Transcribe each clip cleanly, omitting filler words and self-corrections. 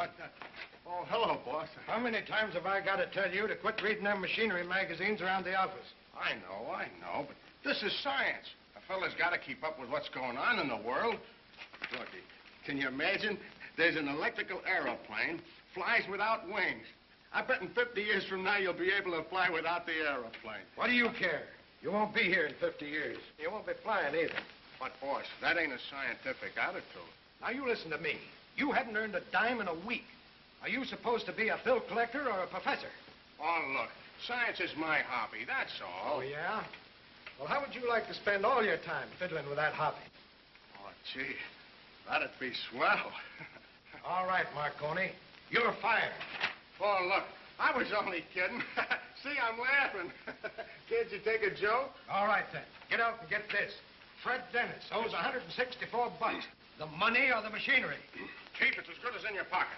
Oh, hello, boss. How many times have I got to tell you to quit reading them machinery magazines around the office? I know, but this is science. A fella's got to keep up with what's going on in the world. Look, can you imagine? There's an electrical aeroplane, flies without wings. I bet in 50 years from now you'll be able to fly without the aeroplane. What do you care? You won't be here in 50 years. You won't be flying either. But, boss, that ain't a scientific attitude. Now, you listen to me. You haven't earned a dime in a week. Are you supposed to be a bill collector or a professor? Oh, look, science is my hobby, that's all. Oh, yeah? Well, how would you like to spend all your time fiddling with that hobby? Oh, gee, that'd be swell. All right, Marconi. You're fired. Oh, look, I was only kidding. See, I'm laughing. Can't you take a joke? All right, then. Get out and get this. Fred Dennis owes $164. The money or the machinery? Keep it as good as in your pocket.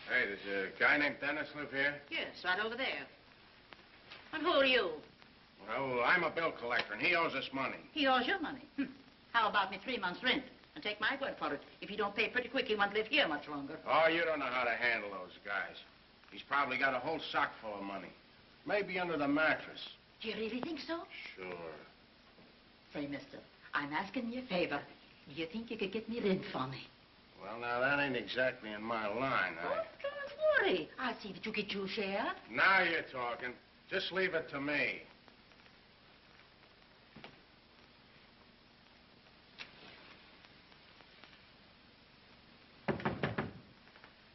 Hey, does a guy named Dennis live here? Yes, right over there. And who are you? Well, I'm a bill collector, and he owes us money. He owes you money. How about me 3 months' rent? And take my word for it. If you don't pay pretty quick, he won't live here much longer. Oh, you don't know how to handle those guys. He's probably got a whole sock full of money. Maybe under the mattress. Do you really think so? Sure. Say, mister, I'm asking you a favor. Do you think you could get me rent for me? Well, now, that ain't exactly in my line. Oh, don't worry. I'll see that you get your share. Now you're talking. Just leave it to me.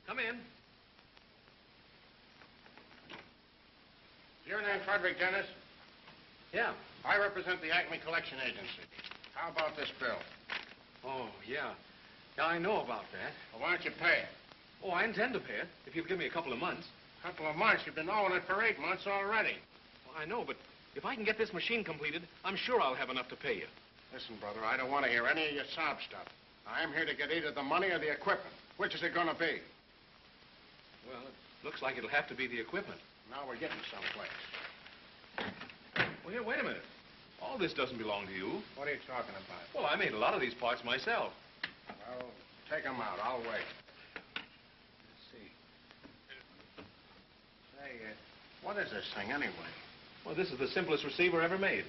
Come in. Your name Frederick Dennis? Yeah. I represent the Acme Collection Agency. How about this bill? Oh, yeah. Yeah, I know about that. Well, why don't you pay it? Oh, I intend to pay it, if you'll give me a couple of months. A couple of months? You've been owing it for 8 months already. Well, I know, but if I can get this machine completed, I'm sure I'll have enough to pay you. Listen, brother, I don't want to hear any of your sob stuff. I'm here to get either the money or the equipment. Which is it going to be? Well, it looks like it'll have to be the equipment. Now we're getting someplace. Well, here, wait a minute. All this doesn't belong to you. What are you talking about? Well, I made a lot of these parts myself. Well, take them out. I'll wait. Let's see. Say, what is this thing anyway? Well, this is the simplest receiver ever made.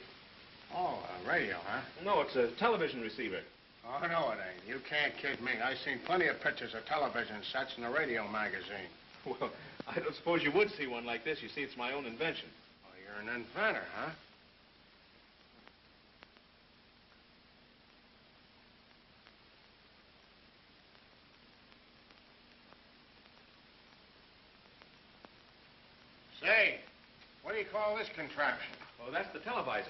Oh, a radio, huh? No, it's a television receiver. Oh, no, it ain't. You can't kid me. I've seen plenty of pictures of television sets in a radio magazine. Well, I don't suppose you would see one like this. You see, it's my own invention. Oh, you're an inventor, huh? Say, what do you call this contraption? Oh, that's the televisor.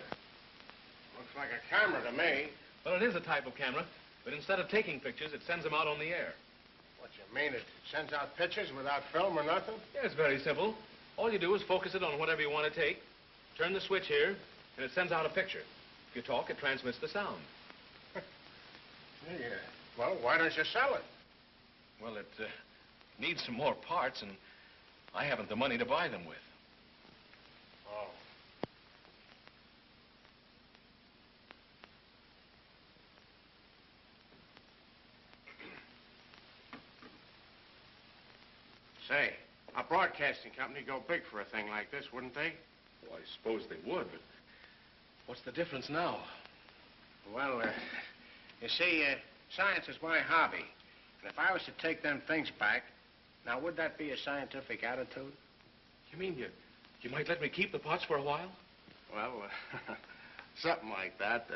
Looks like a camera to me. Well, it is a type of camera, but instead of taking pictures, it sends them out on the air. What you mean? It sends out pictures without film or nothing? Yeah, it's very simple. All you do is focus it on whatever you want to take, turn the switch here, and it sends out a picture. If you talk, it transmits the sound. Yeah. Well, why don't you sell it? Well, it needs some more parts, and I haven't the money to buy them with. Oh. Say, a broadcasting company go big for a thing like this, wouldn't they? Well, I suppose they would, but what's the difference now? Well, you see, science is my hobby. And if I was to take them things back, now, would that be a scientific attitude? You mean you might let me keep the pots for a while? Well, something like that.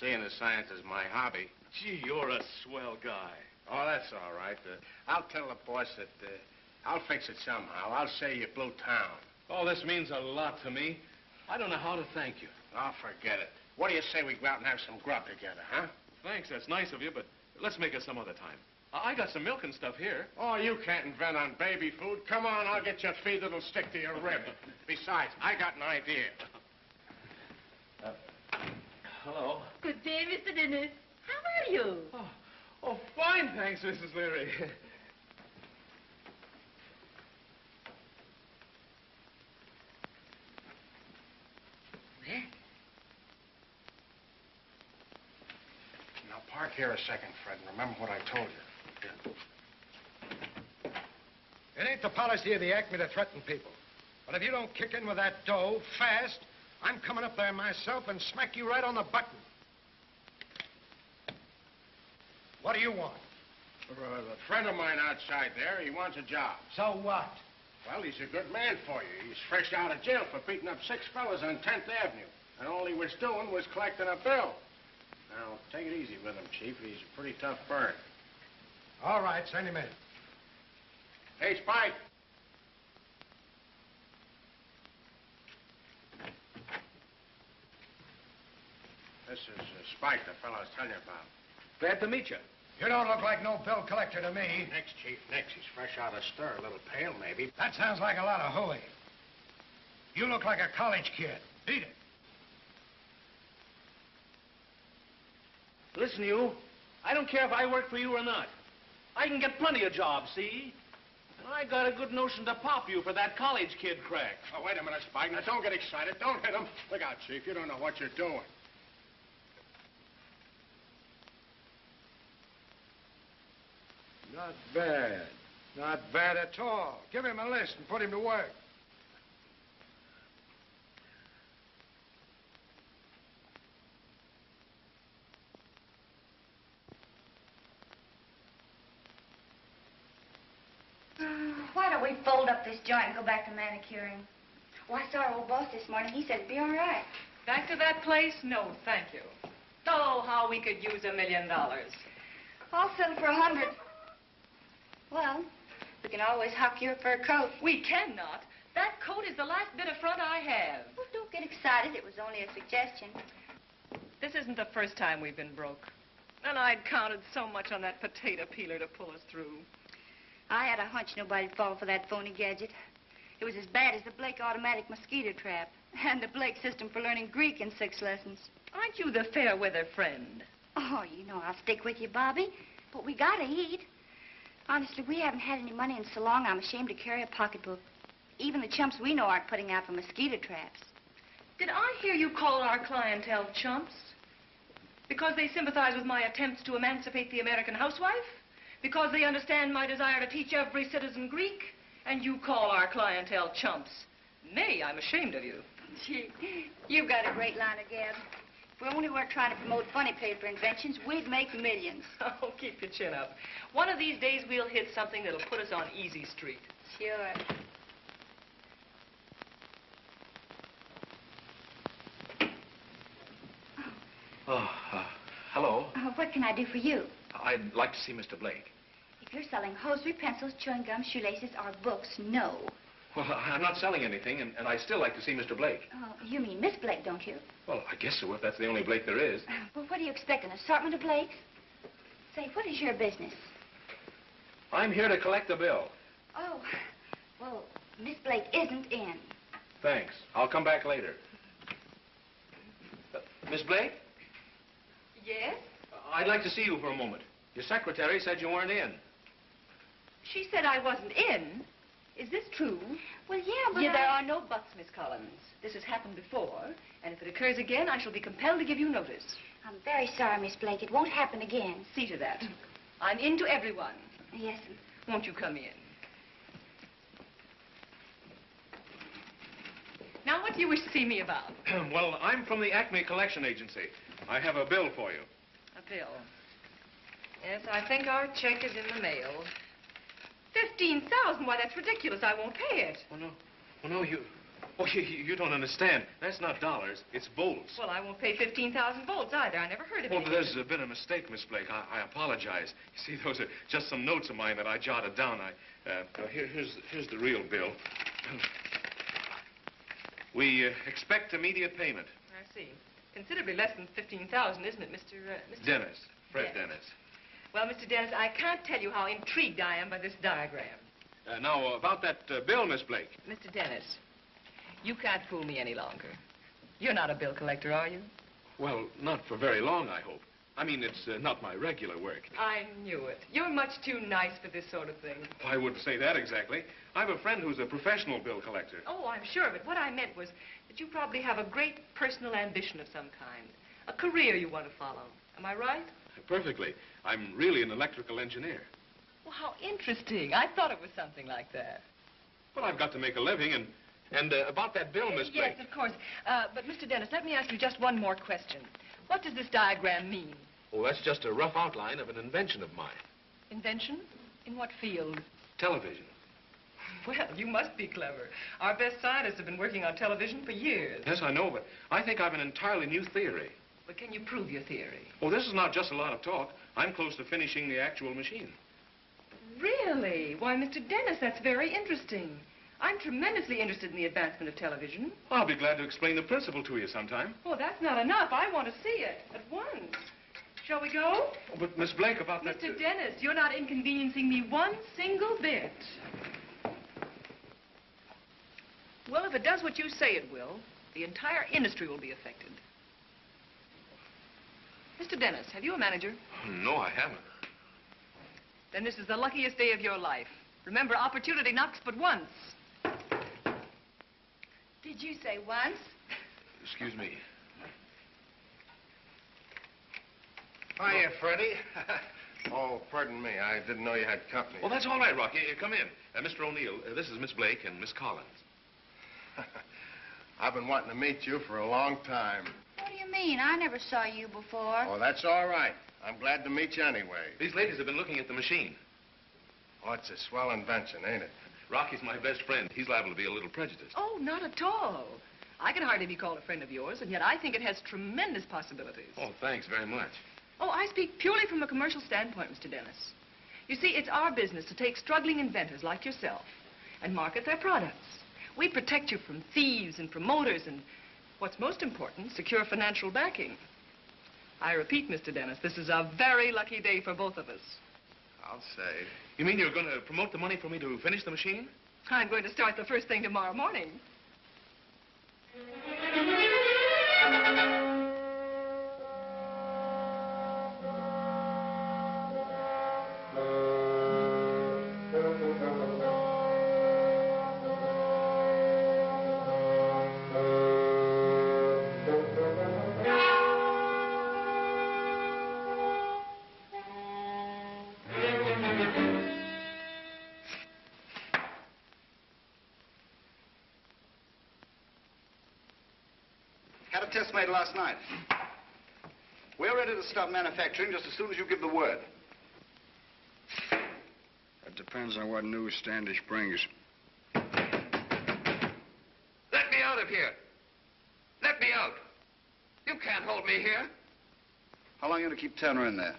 Seeing as science is my hobby. Gee, you're a swell guy. Oh, that's all right. I'll tell the boss that I'll fix it somehow. I'll say you blew town. Oh, this means a lot to me. I don't know how to thank you. Oh, forget it. What do you say we go out and have some grub together, huh? Thanks, that's nice of you, but let's make it some other time. I got some milk and stuff here. Oh, you can't invent on baby food. Come on, I'll get you a feed that'll stick to your rib. Besides, I got an idea. hello. Good day, Mr. Dennis. How are you? Oh, fine, thanks, Mrs. Leary. Now, park here a second, Fred, and remember what I told you. Here. It ain't the policy of the Acme to threaten people. But if you don't kick in with that dough fast, I'm coming up there myself and smack you right on the button. What do you want? A friend of mine outside there, he wants a job. So what? Well, he's a good man for you. He's fresh out of jail for beating up 6 fellas on 10th Avenue. And all he was doing was collecting a bill. Now, take it easy with him, Chief. He's a pretty tough bird. All right, send him in. Hey, Spike. This is Spike, the fellow I was telling you about. Glad to meet you. You don't look like no bill collector to me. Next, Chief, next. He's fresh out of stir, a little pale, maybe. That sounds like a lot of hooey. You look like a college kid. Beat it. Listen, you. I don't care if I work for you or not. I can get plenty of jobs, see? And I got a good notion to pop you for that college kid crack. Oh, wait a minute, Spike. Now, don't get excited. Don't hit him. Look out, Chief. You don't know what you're doing. Not bad. Not bad at all. Give him a list and put him to work. Why don't we fold up this joint and go back to manicuring? Well, I saw our old boss this morning. He said it'd be all right. Back to that place? No, thank you. Oh, how we could use $1 million. I'll settle for 100. Well, we can always huck your fur coat. We cannot. That coat is the last bit of front I have. Well, don't get excited. It was only a suggestion. This isn't the first time we've been broke. And I'd counted so much on that potato peeler to pull us through. I had a hunch nobody'd fall for that phony gadget. It was as bad as the Blake automatic mosquito trap and the Blake system for learning Greek in 6 lessons. Aren't you the fair weather friend? Oh, you know I'll stick with you, Bobby. But we gotta eat. Honestly, we haven't had any money in so long, I'm ashamed to carry a pocketbook. Even the chumps we know aren't putting out for mosquito traps. Did I hear you call our clientele chumps? Because they sympathize with my attempts to emancipate the American housewife? Because they understand my desire to teach every citizen Greek? And you call our clientele chumps? Nay, I'm ashamed of you. Gee, you've got a great line of gab. If we only weren't trying to promote funny paper inventions, we'd make millions. Oh, keep your chin up. One of these days, we'll hit something that'll put us on easy street. Sure. Hello. What can I do for you? I'd like to see Mr. Blake. If you're selling hosiery, pencils, chewing gum, shoelaces, or books, no. Well, I'm not selling anything, and I'd still like to see Mr. Blake. Oh, you mean Miss Blake, don't you? Well, I guess so, if that's the only Blake there is. Well, what do you expect, an assortment of Blakes? Say, what is your business? I'm here to collect the bill. Oh, well, Miss Blake isn't in. Thanks. I'll come back later. Miss Blake? Yes? I'd like to see you for a moment. Your secretary said you weren't in. She said I wasn't in. Is this true? Well, yeah, but There are no buts, Miss Collins. This has happened before, and if it occurs again, I shall be compelled to give you notice. I'm very sorry, Miss Blake. It won't happen again. See to that. I'm in to everyone. Yes, Won't you come in? Now, what do you wish to see me about? Well, I'm from the Acme Collection Agency. I have a bill for you. A bill. Yes, I think our check is in the mail. 15,000? Why, that's ridiculous. I won't pay it. Oh, no. Oh, no, you don't understand. That's not dollars. It's volts. Well, I won't pay 15,000 volts either. I never heard of it. Oh, there's been a mistake, Miss Blake. I apologize. You see, those are just some notes of mine that I jotted down. Here's the real bill. We expect immediate payment. I see. Considerably less than 15,000, isn't it, Mr. Dennis. Fred Yes. Dennis. Well, Mr. Dennis, I can't tell you how intrigued I am by this diagram. Now, about that bill, Miss Blake. Mr. Dennis, you can't fool me any longer. You're not a bill collector, are you? Well, not for very long, I hope. I mean, it's not my regular work. I knew it. You're much too nice for this sort of thing. I wouldn't say that exactly. I have a friend who's a professional bill collector. Oh, I'm sure of it. What I meant was that you probably have a great personal ambition of some kind. A career you want to follow. Am I right? Perfectly. I'm really an electrical engineer. Well, how interesting. I thought it was something like that. Well, I've got to make a living, and about that bill, Miss Blake. Yes, of course. But, Mr. Dennis, let me ask you just one more question. What does this diagram mean? Oh, that's just a rough outline of an invention of mine. Invention? In what field? Television. Well, you must be clever. Our best scientists have been working on television for years. Yes, I know, but I think I've an entirely new theory. But can you prove your theory? Oh, this is not just a lot of talk. I'm close to finishing the actual machine. Really? Why, Mr. Dennis, that's very interesting. I'm tremendously interested in the advancement of television. I'll be glad to explain the principle to you sometime. Oh, that's not enough. I want to see it at once. Shall we go? Oh, but Miss Blake, about that... Mr. Dennis, you're not inconveniencing me one single bit. Well, if it does what you say it will, the entire industry will be affected. Mr. Dennis, have you a manager? No, I haven't. Then this is the luckiest day of your life. Remember, opportunity knocks but once. Did you say once? Excuse me. Hiya, Freddie. Oh, pardon me. I didn't know you had company. Well, that's all right, Rocky. Come in. Mr. O'Neill, this is Miss Blake and Miss Collins. I've been wanting to meet you for a long time. What do you mean? I never saw you before. Oh, that's all right. I'm glad to meet you anyway. These ladies have been looking at the machine. Oh, it's a swell invention, ain't it? Rocky's my best friend. He's liable to be a little prejudiced. Oh, not at all. I can hardly be called a friend of yours, and yet I think it has tremendous possibilities. Oh, thanks very much. Oh, I speak purely from a commercial standpoint, Mr. Dennis. You see, it's our business to take struggling inventors like yourself and market their products. We protect you from thieves and promoters and, what's most important, secure financial backing. I repeat, Mr. Dennis, this is a very lucky day for both of us. I'll say. You mean you're going to promote the money for me to finish the machine? I'm going to start the first thing tomorrow morning. Had a test made last night. We're ready to start manufacturing just as soon as you give the word. That depends on what news Standish brings. Let me out of here. Let me out. You can't hold me here. How long are you going to keep Turner in there?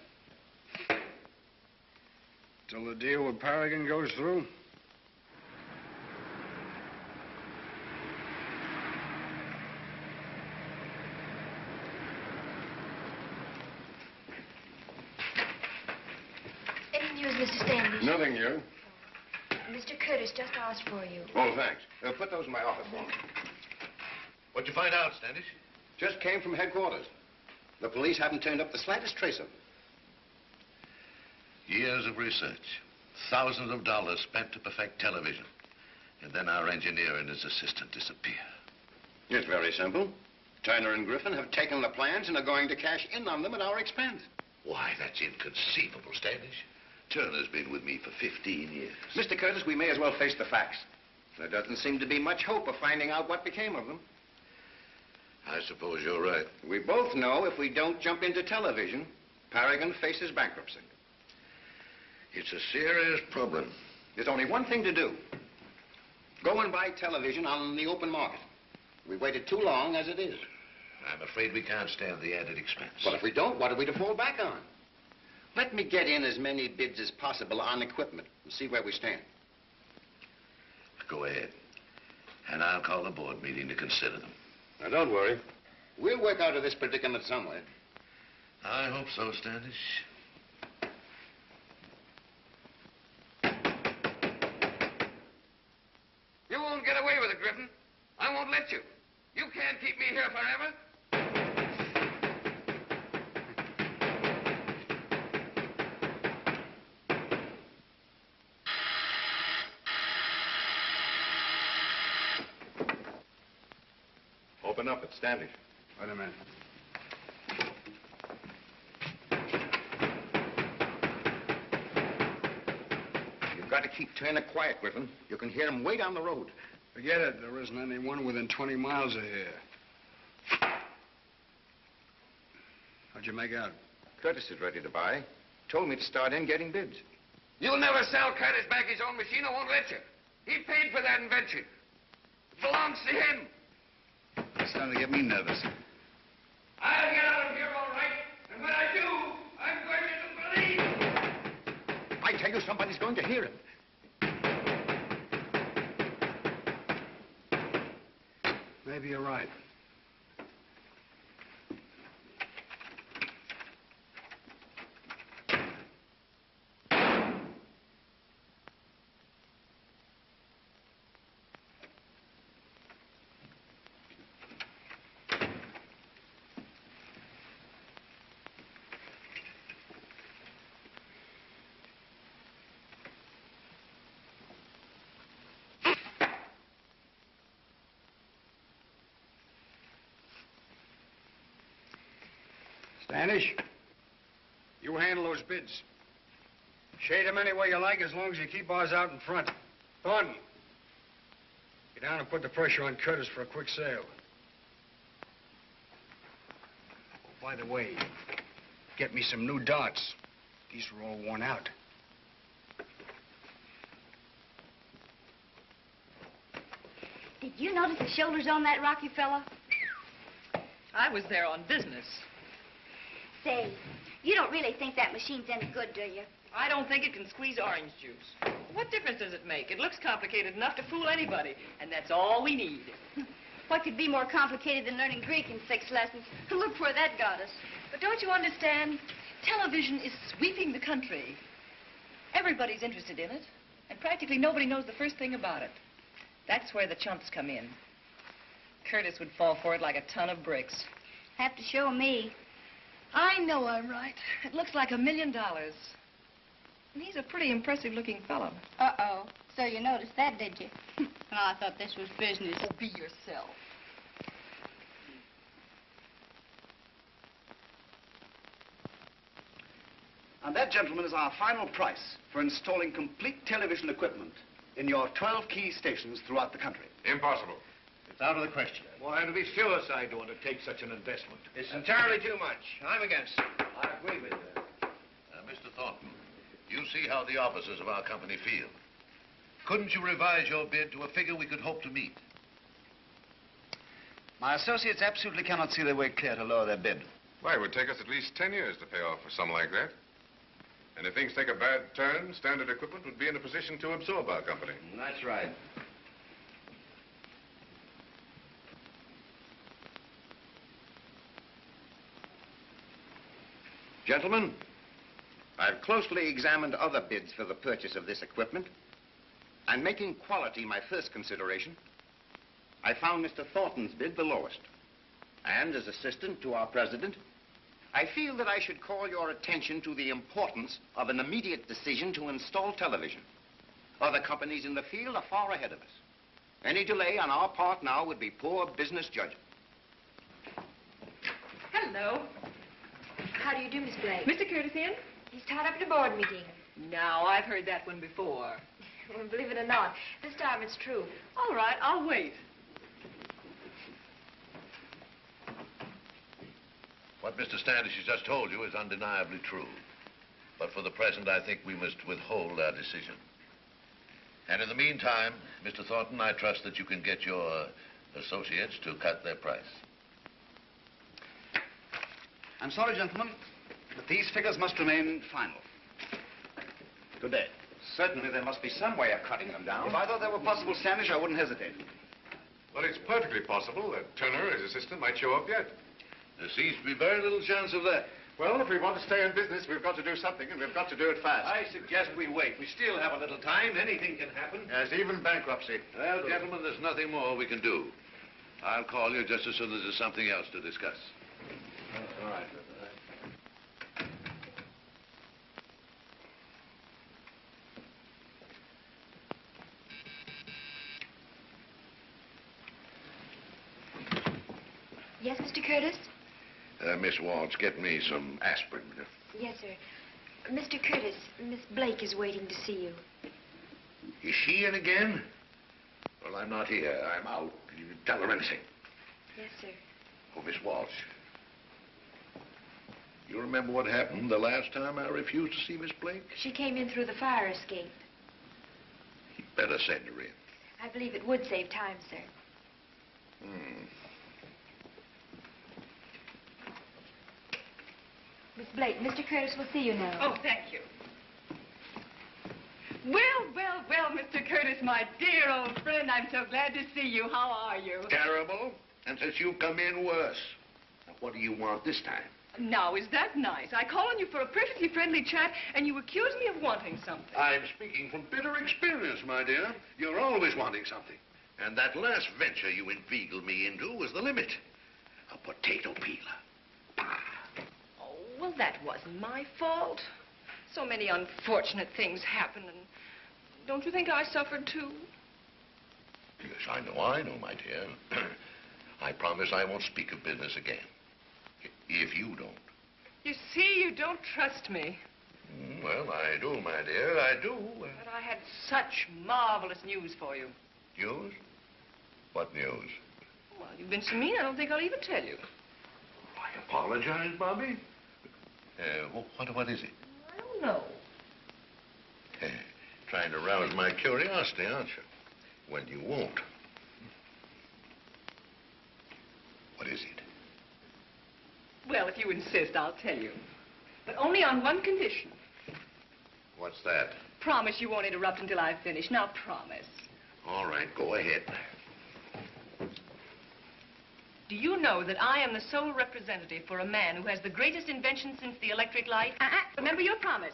Till the deal with Paragon goes through. Any news, Mr. Standish? Nothing new. Mr. Curtis just asked for you. Oh, thanks. Put those in my office for me. What'd you find out, Standish? Just came from headquarters. The police haven't turned up the slightest trace of him. Years of research. Thousands of dollars spent to perfect television. And then our engineer and his assistant disappear. It's very simple. Turner and Griffin have taken the plans and are going to cash in on them at our expense. Why, that's inconceivable, Standish. Turner's been with me for 15 years. Mr. Curtis, we may as well face the facts. There doesn't seem to be much hope of finding out what became of them. I suppose you're right. We both know if we don't jump into television, Paragon faces bankruptcy. It's a serious problem. There's only one thing to do. Go and buy television on the open market. We've waited too long as it is. I'm afraid we can't stand the added expense. Well, if we don't, what are we to fall back on? Let me get in as many bids as possible on equipment and see where we stand. Go ahead. And I'll call a board meeting to consider them. Now, don't worry. We'll work out of this predicament somewhere. I hope so, Standish. You won't get away with it, Griffin. I won't let you. You can't keep me here forever. open up at Standish. Wait a minute. You've got to keep turning quiet, Griffin. You can hear him way down the road. Forget it. There isn't anyone within 20 miles of here. How'd you make out? Curtis is ready to buy. Told me to start in getting bids. You'll never sell Curtis back his own machine. I won't let you. He paid for that invention. It belongs to him. It's starting to get me nervous. I'll get out of here all right. And when I do, I'm going to the police. I tell you, somebody's going to hear him. Maybe you're right. Standish, you handle those bids. Shade them any way you like as long as you keep ours out in front. Thornton, get down and put the pressure on Curtis for a quick sale. Oh, by the way, get me some new darts. These are all worn out. Did you notice the shoulders on that Rocky fella? I was there on business. Say, you don't really think that machine's any good, do you? I don't think it can squeeze orange juice. What difference does it make? It looks complicated enough to fool anybody, and that's all we need. What could be more complicated than learning Greek in 6 lessons? Look where that got us. But don't you understand? Television is sweeping the country. Everybody's interested in it, and practically nobody knows the first thing about it. That's where the chumps come in. Curtis would fall for it like a ton of bricks. Have to show me. I know I'm right. It looks like $1 million. And he's a pretty impressive-looking fellow. Uh-oh. So you noticed that, did you? Oh, I thought this was business. Oh, be yourself. And that, gentlemen, is our final price for installing complete television equipment in your 12 key stations throughout the country. Impossible. It's out of the question. Why, to be suicide to undertake such an investment. It's entirely too much. I'm against it. I agree with you. Mr. Thornton, you see how the officers of our company feel. Couldn't you revise your bid to a figure we could hope to meet? My associates absolutely cannot see their way clear to lower their bid. Why, it would take us at least 10 years to pay off for something like that. And if things take a bad turn, Standard Equipment would be in a position to absorb our company. That's right. Gentlemen, I've closely examined other bids for the purchase of this equipment, and making quality my first consideration, I found Mr. Thornton's bid the lowest. And as assistant to our president, I feel that I should call your attention to the importance of an immediate decision to install television. Other companies in the field are far ahead of us. Any delay on our part now would be poor business judgment. Hello. How do you do, Miss Blake? Mr. Curtis in? He's tied up at a board meeting. Now, I've heard that one before. Well, believe it or not, this time it's true. All right, I'll wait. What Mr. Standish has just told you is undeniably true. But for the present, I think we must withhold our decision. And in the meantime, Mr. Thornton, I trust that you can get your associates to cut their price. I'm sorry, gentlemen, but these figures must remain final. Good day. Certainly there must be some way of cutting them down. If I thought they were possible, Standish, I wouldn't hesitate. Well, it's perfectly possible that Turner, his assistant, might show up yet. There seems to be very little chance of that. Well, if we want to stay in business, we've got to do something, and we've got to do it fast. I suggest we wait. We still have a little time. Anything can happen. Yes, even bankruptcy. Well, gentlemen, there's nothing more we can do. I'll call you just as soon as there's something else to discuss. All right. Yes, Mr. Curtis? Miss Waltz, get me some aspirin. Yes, sir. Mr. Curtis, Miss Blake is waiting to see you. Is she in again? Well, I'm not here. I'm out. You tell her anything. Yes, sir. Oh, Miss Waltz. You remember what happened the last time I refused to see Miss Blake? She came in through the fire escape. You'd better send her in. I believe it would save time, sir. Miss Blake, Mr. Curtis will see you now. Oh, thank you. Well, Mr. Curtis, my dear old friend, I'm so glad to see you. How are you? Terrible. And since you've come in, worse. Now, what do you want this time? Now, is that nice? I call on you for a perfectly friendly chat, and you accuse me of wanting something. I'm speaking from bitter experience, my dear. You're always wanting something. And that last venture you inveigled me into was the limit. A potato peeler. Bah. Oh, well, that wasn't my fault. So many unfortunate things happen, and don't you think I suffered too? Yes, I know, my dear. I promise I won't speak of business again. If you don't. You see, you don't trust me. Well, I do, my dear, I do. But I had such marvelous news for you. News? What news? Well, you've been so mean, I don't think I'll even tell you. I apologize, Bobby. What is it? I don't know. Trying to rouse my curiosity, aren't you? Well, you won't. What is it? Well, if you insist, I'll tell you. But only on one condition. What's that? Promise you won't interrupt until I've finished. Now, promise. All right, go ahead. Do you know that I am the sole representative for a man who has the greatest invention since the electric light? Remember your promise.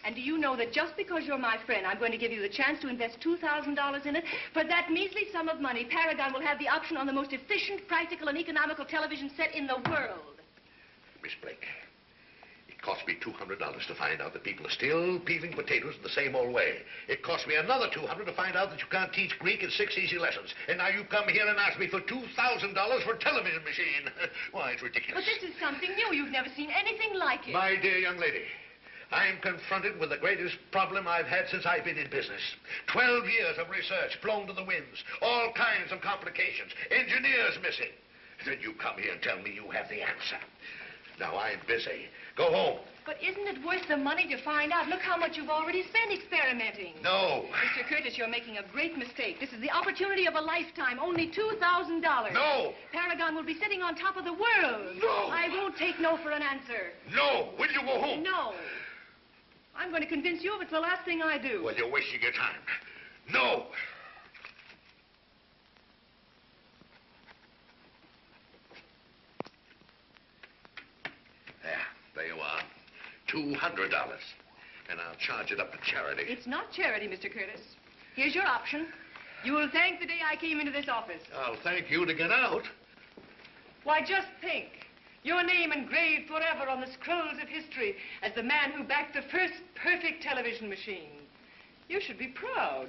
And do you know that just because you're my friend, I'm going to give you the chance to invest $2,000 in it? For that measly sum of money, Paragon will have the option on the most efficient, practical, and economical television set in the world. Miss Blake, it cost me $200 to find out that people are still peeling potatoes in the same old way. It cost me another $200 to find out that you can't teach Greek in 6 easy lessons. And now you come here and ask me for $2,000 for a television machine. Why, it's ridiculous. But this is something new. You've never seen anything like it. My dear young lady, I'm confronted with the greatest problem I've had since I've been in business. 12 years of research blown to the winds. All kinds of complications. Engineers missing. Then you come here and tell me you have the answer. Now, I'm busy. Go home. But isn't it worth the money to find out? Look how much you've already spent experimenting. No. Mr. Curtis, you're making a great mistake. This is the opportunity of a lifetime. Only $2,000. No. Paragon will be sitting on top of the world. No. I won't take no for an answer. No. Will you go home? No. I'm going to convince you if it's the last thing I do. Well, you're wasting your time. No. There you are. $200. And I'll charge it up to charity. It's not charity, Mr. Curtis. Here's your option. You will thank the day I came into this office. I'll thank you to get out. Why, just think. Your name engraved forever on the scrolls of history as the man who backed the first perfect television machine. You should be proud.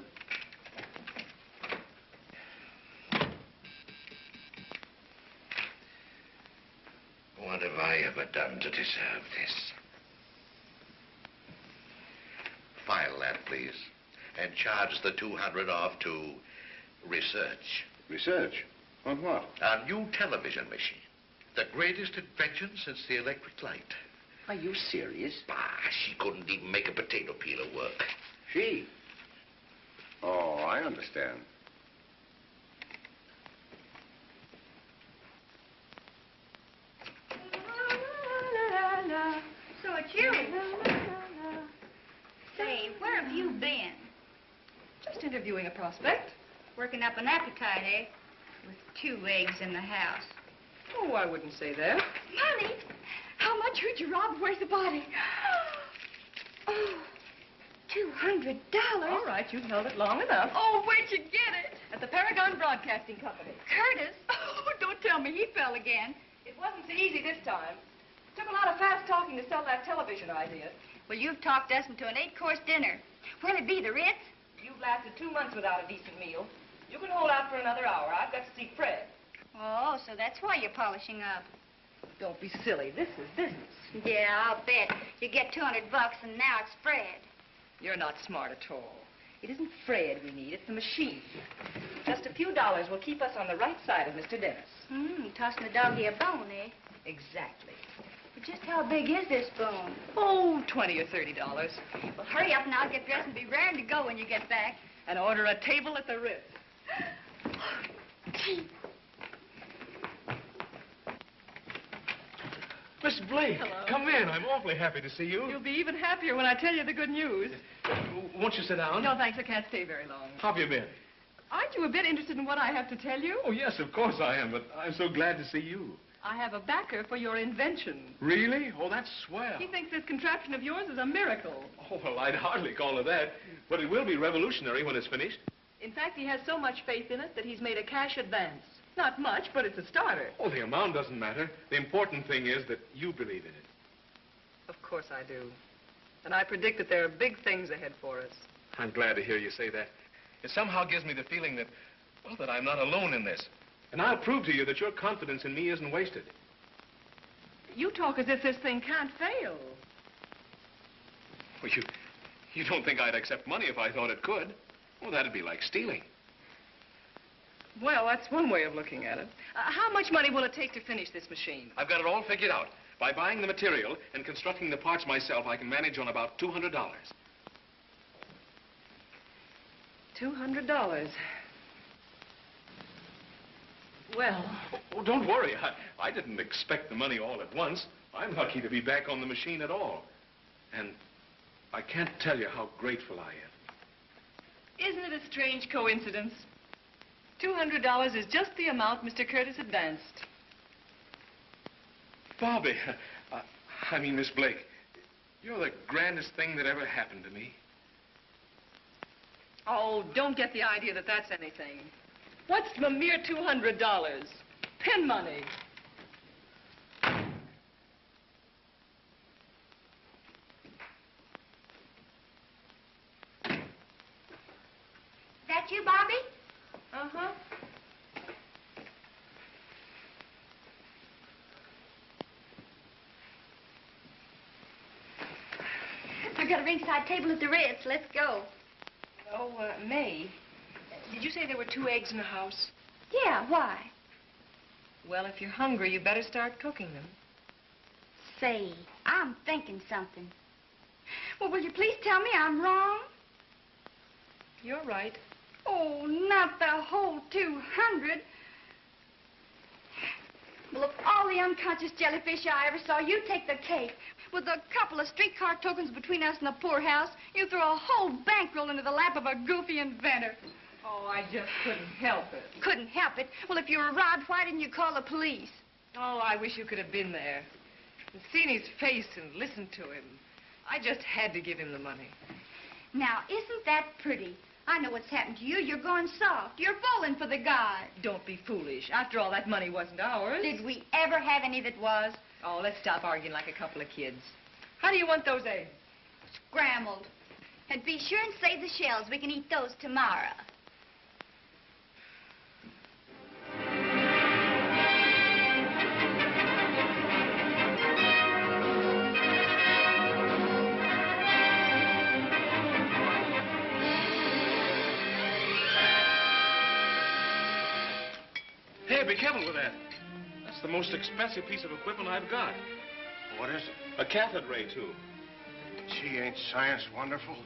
What have I ever done to deserve this? File that, please. And charge the $200 off to research. Research? On what? A new television machine. The greatest invention since the electric light. Are you serious? Bah, she couldn't even make a potato peeler work. She? Oh, I understand. So it's you. Say, where have you been? Just interviewing a prospect. Working up an appetite, eh? With 2 eggs in the house. Oh, I wouldn't say that. Money? How much would you rob? Where's the body? Oh, $200. All right, you've held it long enough. Oh, where'd you get it? At the Paragon Broadcasting Company. Curtis? Oh, don't tell me he fell again. It wasn't so easy this time. Took a lot of fast talking to sell that television idea. Well, you've talked us into an 8-course dinner. Where'll it be, the Ritz? You've lasted 2 months without a decent meal. You can hold out for another hour. I've got to see Fred. Oh, so that's why you're polishing up. Don't be silly. This is business. Yeah, I'll bet. You get $200 and now it's Fred. You're not smart at all. It isn't Fred we need, it's the machine. Just a few dollars will keep us on the right side of Mr. Dennis. Tossing the doggy a bone, eh? Exactly. But just how big is this bone? Oh, $20 or $30. Well, hurry up now, get dressed and be raring to go when you get back. And order a table at the Ritz. Miss Blake, Hello. come in. I'm awfully happy to see you. You'll be even happier when I tell you the good news. Won't you sit down? No, thanks. I can't stay very long. How have you been? Aren't you a bit interested in what I have to tell you? Oh, yes, of course I am, but I'm so glad to see you. I have a backer for your invention. Really? Oh, that's swell. He thinks this contraption of yours is a miracle. Oh, well, I'd hardly call it that, but it will be revolutionary when it's finished. In fact, he has so much faith in it that he's made a cash advance. Not much, but it's a starter. Oh, the amount doesn't matter. The important thing is that you believe in it. Of course I do. And I predict that there are big things ahead for us. I'm glad to hear you say that. It somehow gives me the feeling that, well, that I'm not alone in this. And I'll prove to you that your confidence in me isn't wasted. You talk as if this thing can't fail. Well, you don't think I'd accept money if I thought it could? Well, that'd be like stealing. Well, that's one way of looking at it. How much money will it take to finish this machine? I've got it all figured out. By buying the material and constructing the parts myself, I can manage on about $200. $200. Well... Oh, don't worry. I didn't expect the money all at once. I'm lucky to be back on the machine at all. And I can't tell you how grateful I am. Isn't it a strange coincidence? $200 is just the amount Mr. Curtis advanced. Bobby, I mean, Miss Blake, you're the grandest thing that ever happened to me. Oh, don't get the idea that that's anything. What's the mere $200? Pin money. That you, Bobby? Uh-huh. I've got a ringside table at the Ritz. Let's go. Oh, May, did you say there were 2 eggs in the house? Yeah, why? Well, if you're hungry, you better start cooking them. Say, I'm thinking something. Well, will you please tell me I'm wrong? You're right. Oh, not the whole 200. Well, of all the unconscious jellyfish I ever saw, you take the cake. With a couple of streetcar tokens between us and the poorhouse, you throw a whole bankroll into the lap of a goofy inventor. Oh, I just couldn't help it. Couldn't help it. Well, if you were robbed, why didn't you call the police? Oh, I wish you could have been there. And seen his face and listened to him. I just had to give him the money. Now, isn't that pretty? I know what's happened to you. You're going soft. You're falling for the guy. Don't be foolish. After all, that money wasn't ours. Did we ever have any that was? Oh, let's stop arguing like a couple of kids. How do you want those eggs? Scrambled. And be sure and save the shells. We can eat those tomorrow. Hey, be careful with that. That's the most expensive piece of equipment I've got. What is it? A cathode ray tube. Gee, ain't science wonderful?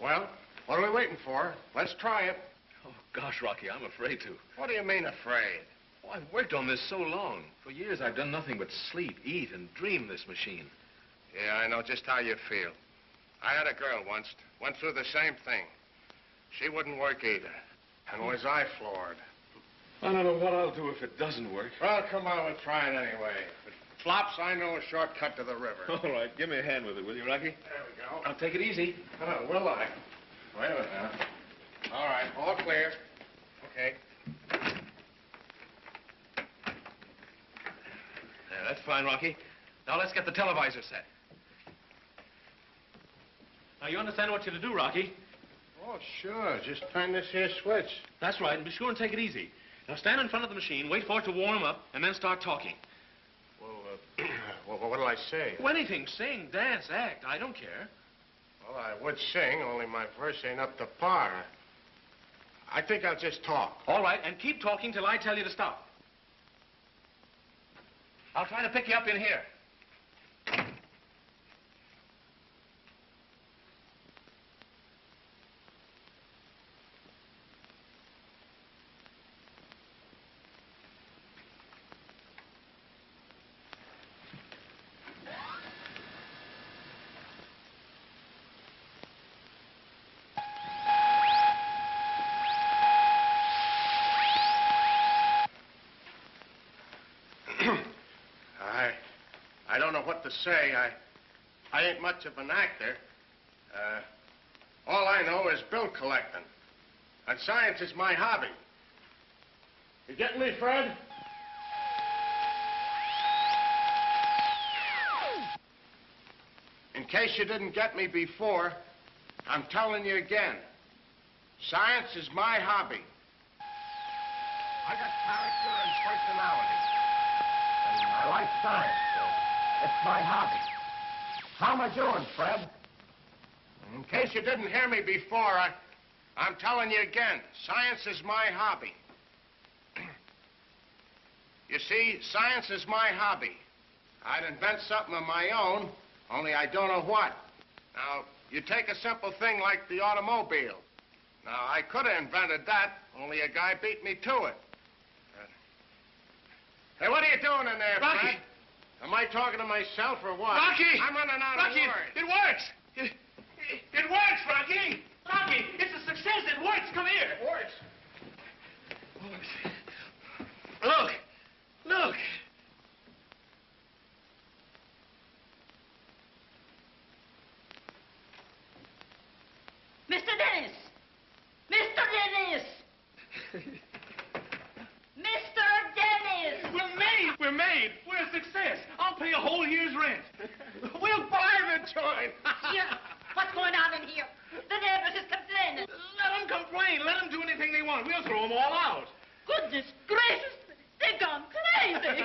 Well, what are we waiting for? Let's try it. Oh, gosh, Rocky, I'm afraid to. What do you mean, afraid? Oh, I've worked on this so long. For years, I've done nothing but sleep, eat, and dream this machine. Yeah, I know just how you feel. I had a girl once, went through the same thing. She wouldn't work either. And was I floored. I don't know what I'll do if it doesn't work. Well, come on, we'll try it anyway. But Flops, I know a shortcut to the river. All right, give me a hand with it, will you, Rocky? There we go. Now, take it easy. Oh, will I? Wait a minute now. All right, all clear. Okay. Yeah, that's fine, Rocky. Now, let's get the televisor set. Now, you understand what you're to do, Rocky? Oh, sure. Just turn this here switch. That's right, and be sure and take it easy. Now, stand in front of the machine, wait for it to warm up, and then start talking. Well, what'll I say? Oh, anything. Sing, dance, act. I don't care. Well, I would sing, only my verse ain't up to par. I think I'll just talk. All right, and keep talking till I tell you to stop. I'll try to pick you up in here. I don't know what to say. I ain't much of an actor. All I know is bill collecting. And science is my hobby. You getting me, Fred? In case you didn't get me before, I'm telling you again. Science is my hobby. I got character and personality. And I like science. It's my hobby. How am I doing, Fred? In case you didn't hear me before, I'm telling you again, science is my hobby. You see, science is my hobby. I'd invent something of my own, only I don't know what. Now, you take a simple thing like the automobile. Now, I could have invented that, only a guy beat me to it. Hey, what are you doing in there, Rocky! Fred? Am I talking to myself or what? Rocky! I'm running out Rocky, of words. it works! It works, Rocky! Rocky, it's a success. It works. Come here. It works. Look. Look. Mr. Dennis! Mr. Dennis! Mr. Dennis! We're made. We're made. We're a success. I'll pay a whole year's rent. We'll buy the joint. Yeah. What's going on in here? The neighbors is complaining. Let them complain. Let them do anything they want. We'll throw them all out. Goodness gracious! They've gone crazy!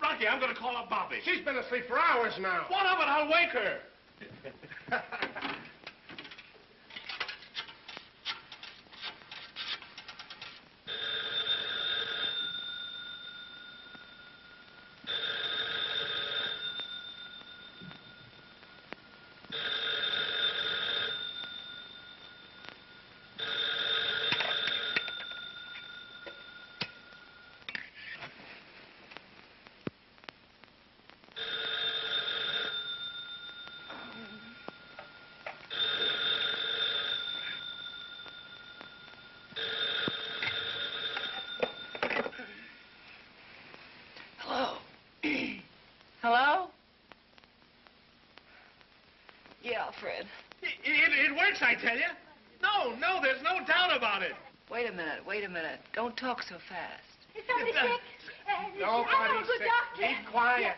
Rocky, I'm going to call up Bobby. She's been asleep for hours now. What of it? I'll wake her. Hello? Yeah, Fred. It works, I tell you. No, there's no doubt about it. Wait a minute. Don't talk so fast. Is somebody sick? Nobody's sick. Be quiet.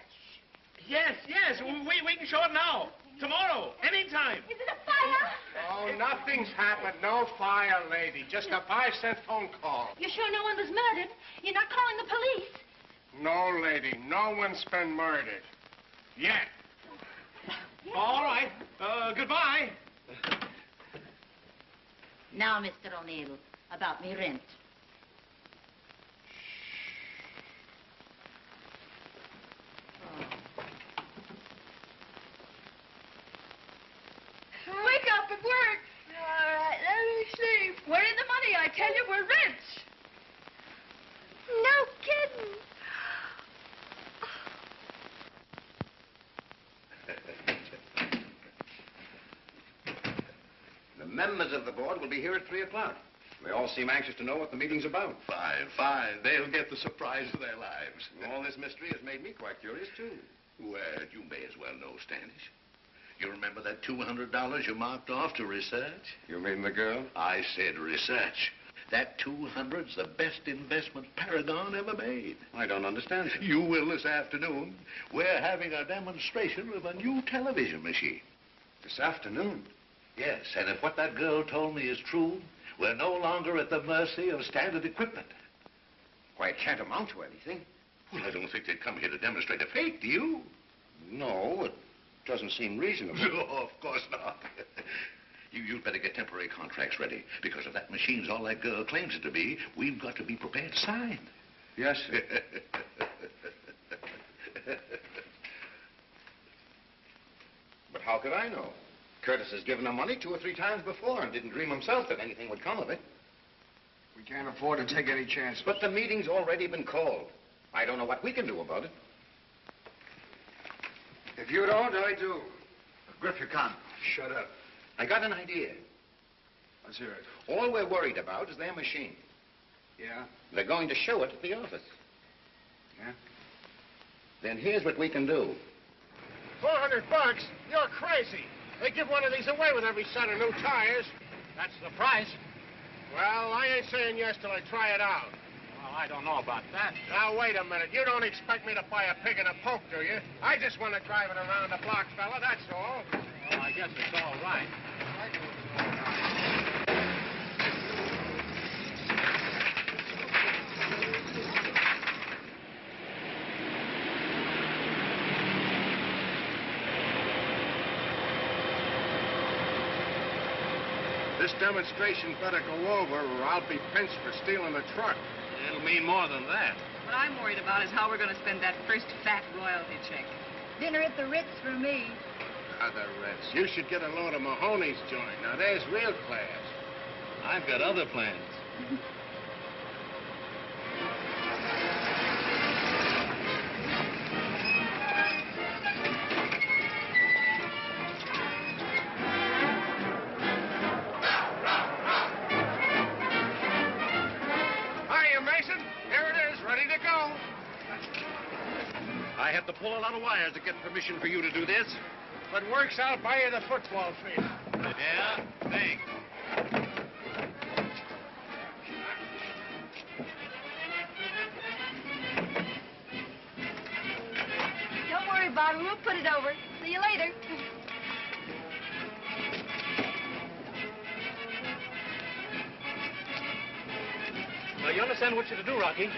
Yes, we can show it now. Tomorrow, anytime. Is it a fire? Oh, nothing's happened. No fire, lady. Just a 5-cent phone call. You're sure no one was murdered? You're not calling the police? No, lady. No one's been murdered. Yet. All right. Goodbye. Now, Mr. O'Neill, about me rent. Wake up, it works. All right, let me sleep. Where is the money? I tell you, we're rich. No kidding. The members of the board will be here at 3 o'clock. They all seem anxious to know what the meeting's about. Fine, fine. They'll get the surprise of their lives. And all this mystery has made me quite curious, too. Well, you may as well know, Standish. You remember that $200 you marked off to research? You mean the girl? I said research. That 200's the best investment Paragon ever made. I don't understand, sir. You will this afternoon. We're having a demonstration of a new television machine. This afternoon? Yes, and if what that girl told me is true, we're no longer at the mercy of standard equipment. Why, it can't amount to anything. Well, I don't think they'd come here to demonstrate a fake, do you? No, it doesn't seem reasonable. No, of course not. You'd better get temporary contracts ready, because if that machine's all that girl claims it to be, we've got to be prepared to sign. Yes, sir. But how could I know? Curtis has given her money 2 or 3 times before and didn't dream himself that anything would come of it. We can't afford to take any chances. But the meeting's already been called. I don't know what we can do about it. If you don't, I do. Griff, you can't. Shut up. I got an idea. Let's hear it. All we're worried about is their machine. Yeah? They're going to show it at the office. Yeah? Then here's what we can do. $400? You're crazy. They give one of these away with every set of new tires. That's the price. Well, I ain't saying yes till I try it out. Well, I don't know about that. Now, wait a minute. You don't expect me to buy a pig in a poke, do you? I just want to drive it around the block, fella, that's all. Well, I guess it's all right. This demonstration better go over or I'll be pinched for stealing the truck. It'll mean more than that. What I'm worried about is how we're going to spend that first fat royalty check. Dinner at the Ritz for me. The Ritz. You should get a load of Mahoney's joint. Now, there's real class. I've got other plans. Hiya, Mason. Here it is, ready to go. I have to pull a lot of wires to get permission for you to do this. If it works, I'll buy you the football field. Yeah? Thanks. Don't worry about it. We'll put it over. See you later. Now, you understand what you're to do, Rocky?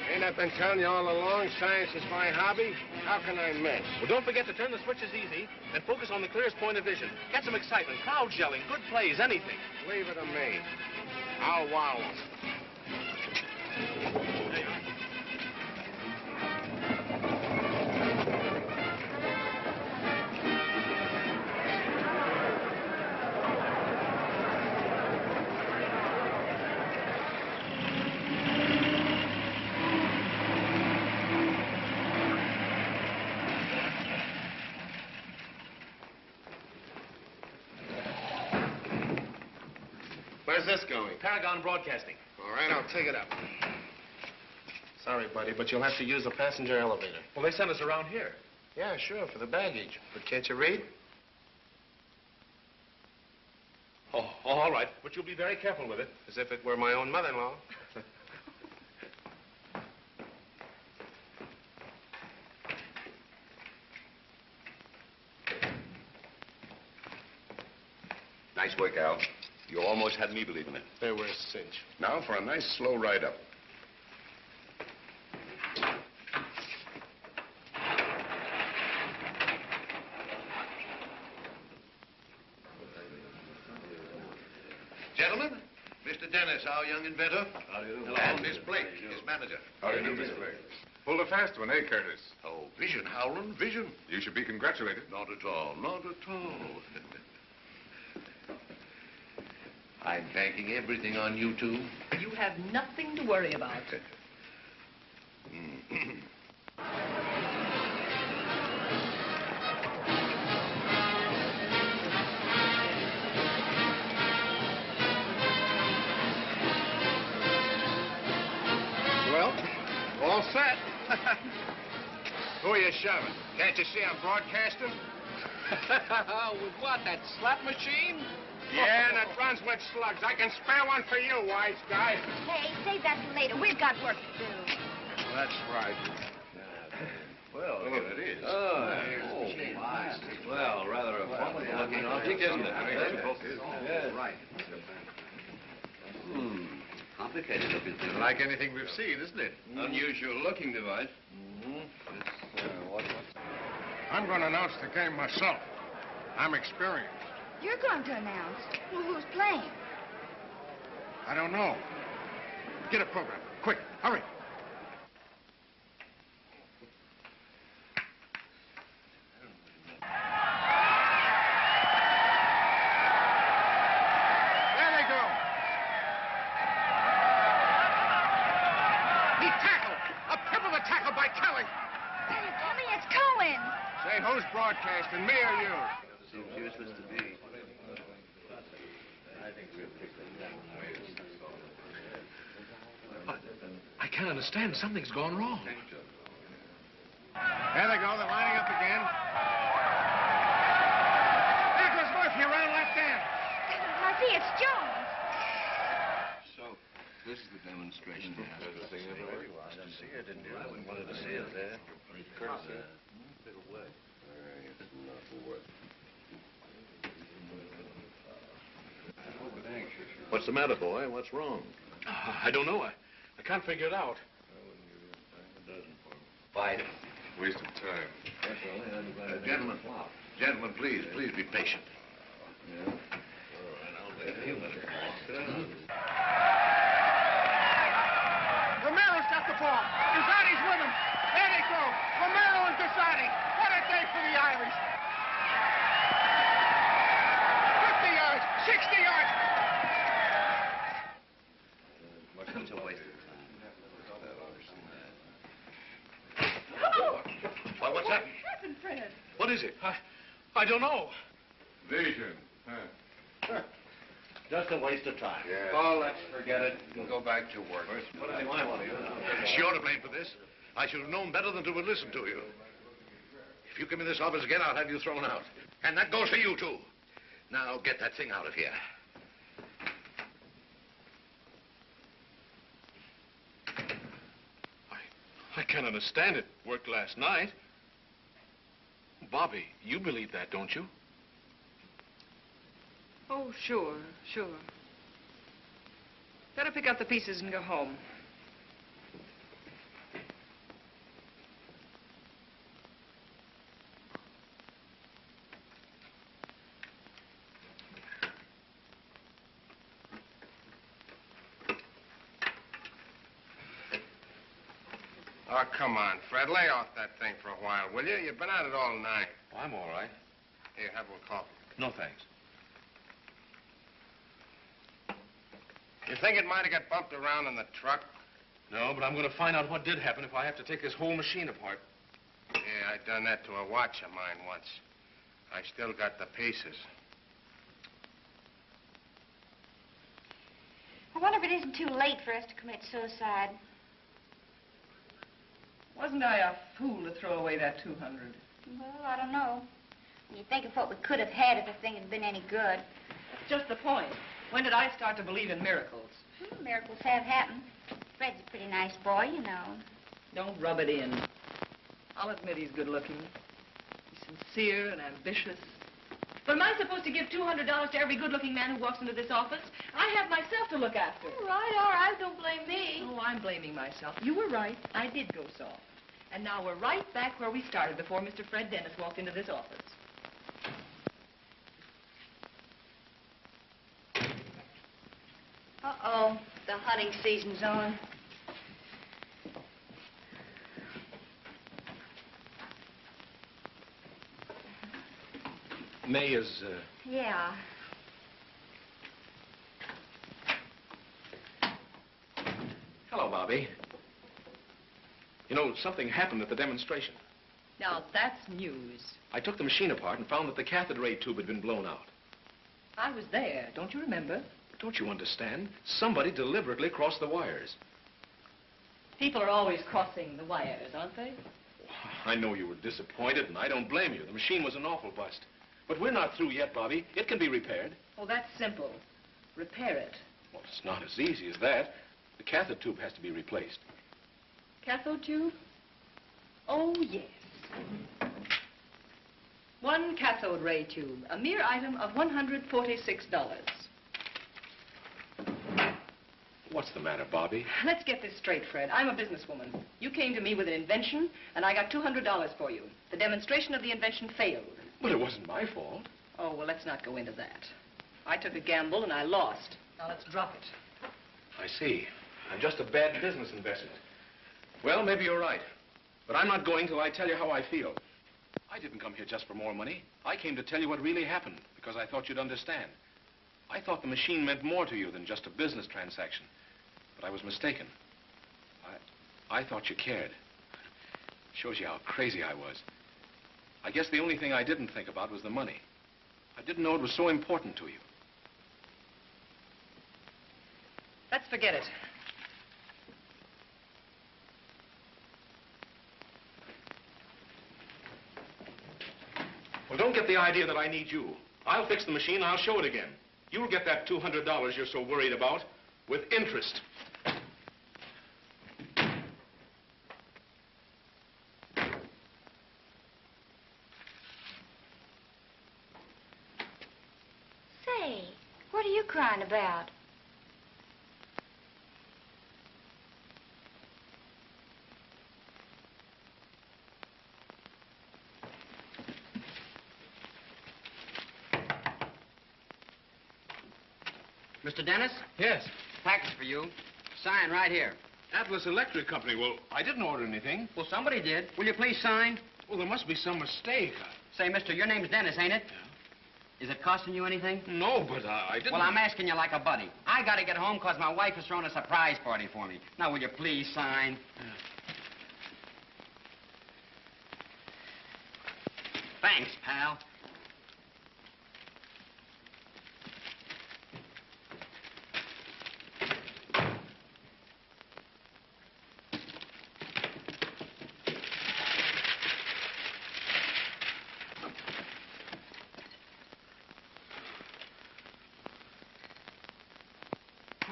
Ain't I been telling you all along, science is my hobby? How can I miss? Well, don't forget to turn the switches easy and focus on the clearest point of vision. Get some excitement, crowd yelling, good plays, anything. Leave it to me. I'll wow 'em. There you are. Where's this going? Paragon Broadcasting. All right, I'll take it up. Sorry, buddy, but you'll have to use the passenger elevator. Well, they sent us around here. Yeah, sure, for the baggage. But can't you read? Oh, all right. But you'll be very careful with it. As if it were my own mother-in-law. Nice work, Al. You almost had me believing it. They were a cinch. Now for a nice slow ride up. Gentlemen, Mr. Dennis, our young inventor. How do you do? And Miss Blake, his manager. How do you do, Mr. Blake? Pulled a fast one, eh, Curtis? Oh, vision, Howland, vision. You should be congratulated. Not at all, not at all. I'm banking everything on you two. You have nothing to worry about. set. Who are you shoving? Can't you see I'm broadcasting? With what, that slap machine? Yeah, and it runs with slugs. I can spare one for you, wise guy. Hey, save that for later. We've got work to do. That's right. Well, here it is. Well, rather a funky-looking object, isn't it? Right. Complicated looking thing. Like anything we've seen, isn't it? Unusual looking device. I'm going to announce the game myself. I'm experienced. You're going to announce. Well, who's playing? I don't know. Get a program. Quick, hurry. There they go. He tackled. A pivotal tackle by Kelly. Tommy, it's Cohen. Say, who's broadcasting, me or you? Seems useless to me. I can't understand. Something's gone wrong. There they go. They're lining up again. There goes Murphy around left end. Murphy, it's Jones. So, this is the demonstration. What's the matter, boy? What's wrong? I don't know. I can't figure it out. Fight. Waste of time. Gentlemen, please be patient. Romero's got the ball. Desati's with him. There they go. Romero and Desati. What a day for the Irish. 50 yards, 60 yards. Such a waste of Why, what's happened? Fred? What is it? I don't know. Vision. Just a waste of time. Yeah. Oh, let's forget it and go back to work. It's your to blame for this. I should have known better than to have listened to you. If you come in this office again, I'll have you thrown out. And that goes for you, too. Now, get that thing out of here. I can't understand it. Worked last night. Bobby, you believe that, don't you? Oh, sure. Better pick up the pieces and go home. Oh, come on, Fred. Lay off that thing for a while, will you? You've been at it all night. Oh, I'm all right. Here, have a little coffee. No, thanks. You think it might have got bumped around in the truck? No, but I'm going to find out what did happen if I have to take this whole machine apart. Yeah, I done that to a watch of mine once. I still got the pieces. I wonder if it isn't too late for us to commit suicide. Wasn't I a fool to throw away that 200? Well, I don't know. When you think of what we could have had if the thing had been any good. That's just the point. When did I start to believe in miracles? Miracles have happened. Fred's a pretty nice boy, you know. Don't rub it in. I'll admit he's good looking. He's sincere and ambitious. But am I supposed to give $200 to every good-looking man who walks into this office? I have myself to look after. All right. Don't blame me. Oh, I'm blaming myself. You were right. I did go soft. And now we're right back where we started before Mr. Fred Dennis walked into this office. Uh-oh. The hunting season's on. May is, Yeah. Hello, Bobby. You know, something happened at the demonstration. Now, that's news. I took the machine apart and found that the cathode ray tube had been blown out. I was there. Don't you remember? Don't you understand? Somebody deliberately crossed the wires. People are always crossing the wires, aren't they? I know you were disappointed, and I don't blame you. The machine was an awful bust. But we're not through yet, Bobby. It can be repaired. Oh, that's simple. Repair it. Well, it's not as easy as that. The cathode tube has to be replaced. Cathode tube? Oh, yes. One cathode ray tube, a mere item of $146. What's the matter, Bobby? Let's get this straight, Fred. I'm a businesswoman. You came to me with an invention, and I got $200 for you. The demonstration of the invention failed. Well, it wasn't my fault. Oh, well, let's not go into that. I took a gamble, and I lost. Now, let's drop it. I see. I'm just a bad business investment. Well, maybe you're right. But I'm not going till I tell you how I feel. I didn't come here just for more money. I came to tell you what really happened, because I thought you'd understand. I thought the machine meant more to you than just a business transaction. But I was mistaken. I thought you cared. Shows you how crazy I was. I guess the only thing I didn't think about was the money. I didn't know it was so important to you. Let's forget it. Well, don't get the idea that I need you. I'll fix the machine, I'll show it again. You'll get that $200 you're so worried about with interest. Say, what are you crying about? Mr. Dennis? Yes. Package for you. Sign right here. Atlas Electric Company. Well, I didn't order anything. Well, somebody did. Will you please sign? Well, there must be some mistake. Say, mister, your name's Dennis, ain't it? Yeah. Is it costing you anything? No, but I didn't... Well, I'm asking you like a buddy. I gotta get home because my wife is throwing a surprise party for me. Now, will you please sign? Yeah. Thanks, pal.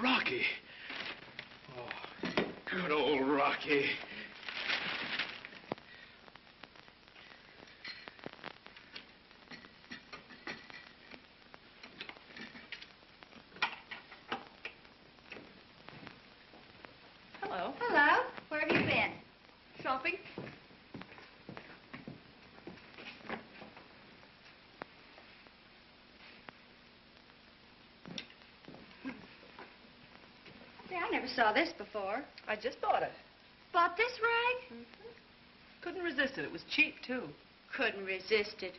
Rocky. Oh, good old Rocky. Hello. Hello. Where have you been? Shopping? Say, I never saw this before. I just bought it. Bought this rag? Couldn't resist it. It was cheap, too. Couldn't resist it.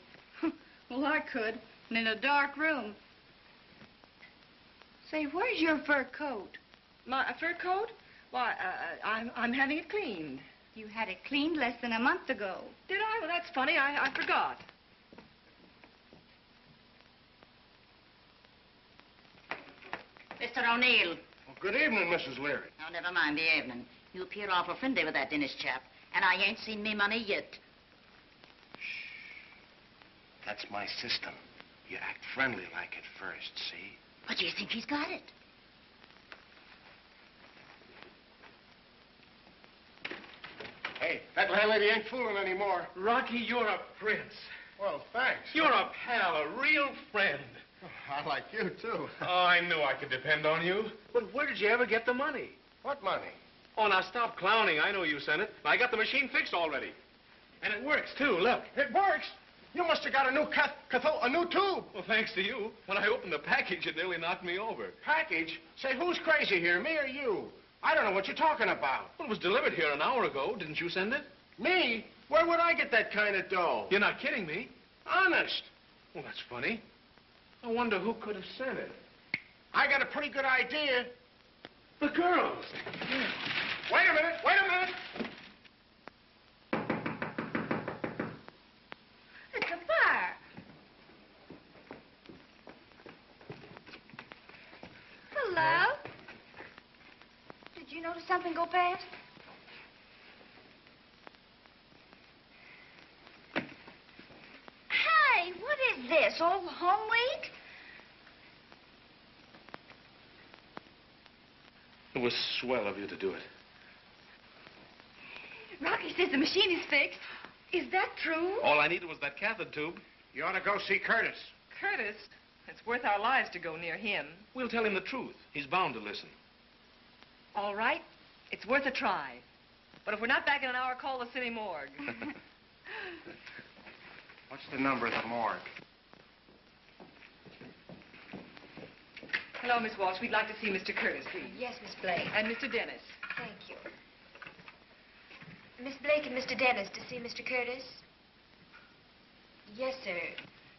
Well, I could. And in a dark room. Say, where's your fur coat? My fur coat? Why, I'm having it cleaned. You had it cleaned less than a month ago. Did I? Well, that's funny. I forgot. Mr. O'Neill. Well, good evening, Mrs. Leary. Oh, never mind the evening. You appear awful friendly with that Dennis chap, and I ain't seen me money yet. That's my system. You act friendly like at first, see? But do you think he's got it? Hey, that landlady ain't fooling anymore. Rocky, you're a prince. Well, thanks. You're a pal, a real friend. Oh, I like you, too. Oh, I knew I could depend on you. But where did you ever get the money? What money? Oh, now stop clowning. I know you sent it. I got the machine fixed already. And it works, too. Look. It works? You must have got a new a new tube. Well, thanks to you. When I opened the package, it nearly knocked me over. Package? Say, who's crazy here, me or you? I don't know what you're talking about. Well, it was delivered here an hour ago. Didn't you send it? Me? Where would I get that kind of dough? You're not kidding me. Honest. Well, that's funny. I wonder who could have sent it. I got a pretty good idea. The girls. Yeah. Wait a minute. Wait a minute. It's a fire. Hello. Did you notice something go past? this? All home week? It was swell of you to do it. Rocky says the machine is fixed. Is that true? All I needed was that cathode tube. You ought to go see Curtis. Curtis? It's worth our lives to go near him. We'll tell him the truth. He's bound to listen. All right. It's worth a try. But if we're not back in an hour, call the city morgue. What's the number of the morgue? Hello, Miss Walsh. We'd like to see Mr. Curtis, please. Yes, Miss Blake. And Mr. Dennis. Thank you. Miss Blake and Mr. Dennis to see Mr. Curtis? Yes, sir.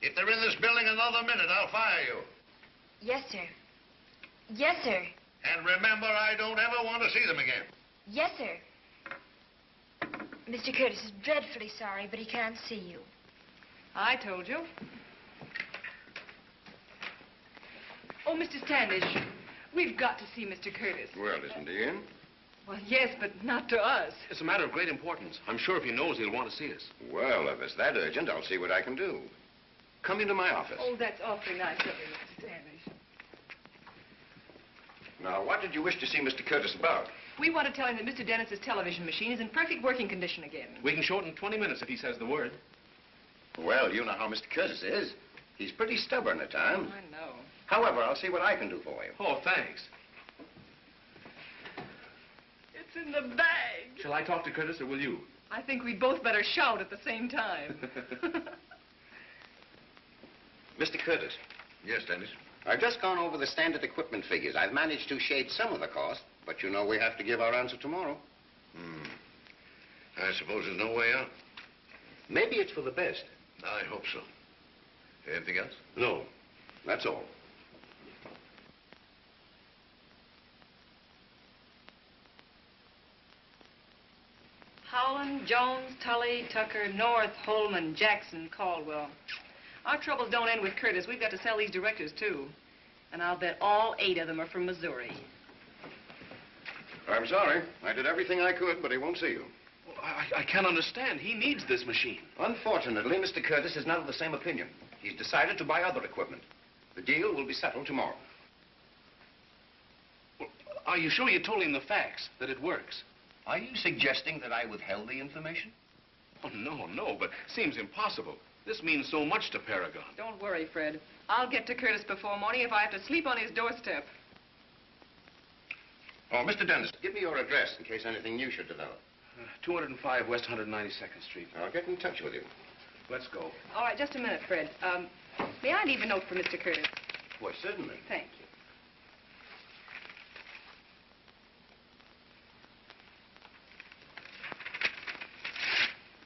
If they're in this building another minute, I'll fire you. Yes, sir. Yes, sir. And remember, I don't ever want to see them again. Yes, sir. Mr. Curtis is dreadfully sorry, but he can't see you. I told you. Oh, Mr. Standish, we've got to see Mr. Curtis. Well, isn't he in? Well, yes, but not to us. It's a matter of great importance. I'm sure if he knows, he'll want to see us. Well, if it's that urgent, I'll see what I can do. Come into my office. Oh, that's awfully nice of you, Mr. Standish. Now, what did you wish to see Mr. Curtis about? We want to tell him that Mr. Dennis's television machine is in perfect working condition again. We can shorten 20 minutes if he says the word. Well, you know how Mr. Curtis is. He's pretty stubborn at times. I know. However, I'll see what I can do for you. Oh, thanks. It's in the bag. Shall I talk to Curtis, or will you? I think we'd both better shout at the same time. Mr. Curtis. Yes, Dennis? I've just gone over the standard equipment figures. I've managed to shade some of the cost, but you know we have to give our answer tomorrow. I suppose there's no way out. Maybe it's for the best. I hope so. Anything else? No, that's all. Howland, Jones, Tully, Tucker, North, Holman, Jackson, Caldwell. Our troubles don't end with Curtis. We've got to sell these directors, too. And I'll bet all 8 of them are from Missouri. I'm sorry. I did everything I could, but he won't see you. Well, I can't understand. He needs this machine. Unfortunately, Mr. Curtis is not of the same opinion. He's decided to buy other equipment. The deal will be settled tomorrow. Well, are you sure you told him the facts, that it works? Are you suggesting that I withheld the information? Oh, no, but seems impossible. This means so much to Paragon. Don't worry, Fred. I'll get to Curtis before morning if I have to sleep on his doorstep. Oh, Mr. Dennis, give me your address in case anything new should develop. 205 West 192nd Street. I'll get in touch with you. Let's go. All right, just a minute, Fred. May I leave a note for Mr. Curtis? Why, certainly. Thank you.